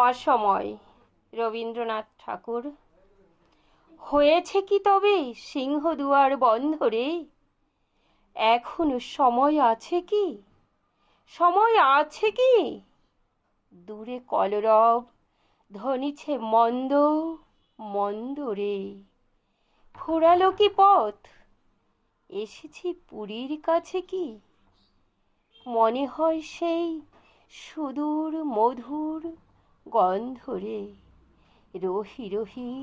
অসময় রবীন্দ্রনাথ ঠাকুর। হয়েছে কি তবে সিংহদুয়ার বন্ধ রে? এখনো সময় আছে কি? সময় আছে কি? দূরে কলরব ধ্বনিছে মন্দ মন্দ রে। ফুরালো কি পথ? এসেছি পুরীর কাছে কি? মনে হয় সেই সুদূর মধুর গন্ধ রে। রহি রহি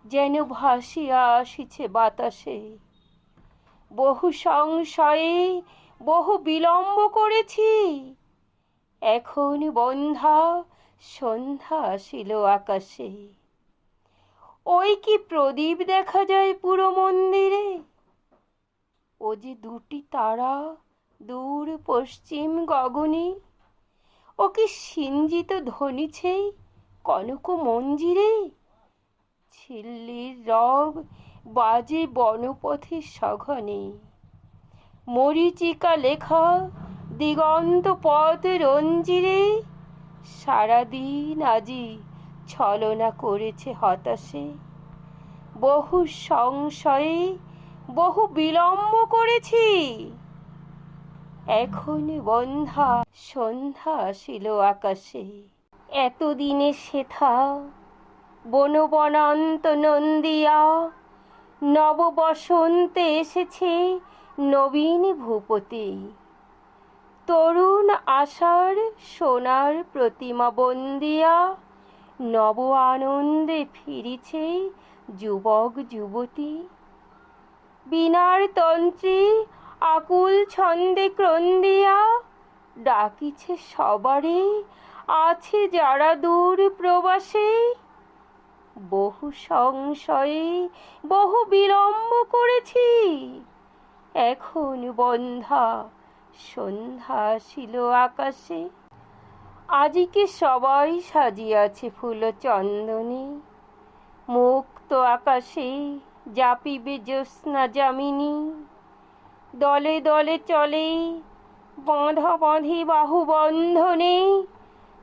যেন ভাসিয়া আসিছে বাতাসে। বহু সংশয়ে বহু বিলম্ব করেছি, এখন বন্ধা সন্ধ্যা আসিল আকাশে। ওই কি প্রদীপ দেখা যায় পুরো মন্দিরে? ও যে দুটি তারা দূর পশ্চিম গগনে। ও কি সিঞ্জিত ধ্বনিছে কনক মঞ্জিরে? ঝিল্লির রব বাজে বনপথে সঘনে। মরীচিকা লেখা দিগন্ত পথ রঞ্জিরে। সারাদিন আজি ছলনা করেছে হতাশে। বহু সংশয়ে বহু বিলম্ব করেছি, এখন বন্ধা সন্ধ্যা আসিল আকাশে। এতদিনে সেথা বনবনান্ত নন্দিয়া নব বসন্তে এসেছে নবীন ভূপতি। তরুণ আশার সোনার প্রতিমা বন্দিয়া নব আনন্দে ফিরিছে যুবক যুবতী। বীণার তন্ত্রী আকুল ছন্দে ক্রন্দিয়া ডাকিছে সবারে, আছে যারা দূর প্রবাসে। বহু সংশয়ে বহু বিলম্ব করেছি, এখন বন্ধা সন্ধ্যা আসিল আকাশে। আজিকে সবাই সাজিয়াছে ফুল চন্দনে। মুক্ত আকাশে জাপিবে জ্যোৎস্না যামিনী। দলে দলে চলে বাঁধা বাঁধি বাহু বন্ধনে।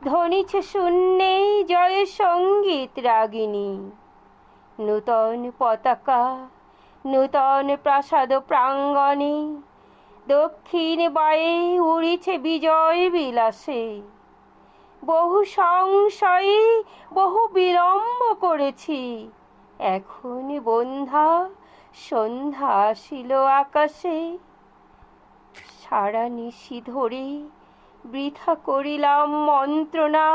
ধ্বনিছে শূন্যে জয় সঙ্গীত রাগিনী। নূতন পতাকা নূতন প্রাসাদ প্রাঙ্গণে। দক্ষিণ বায়ে উড়িছে বিজয় বিলাসে। বহু সংশয়ে বহু বিলম্ব করেছি, এখন বন্ধা সন্ধ্যা আসিল আকাশে। সারা নিশি ধরে বৃথা করিলাম মন্ত্রণা।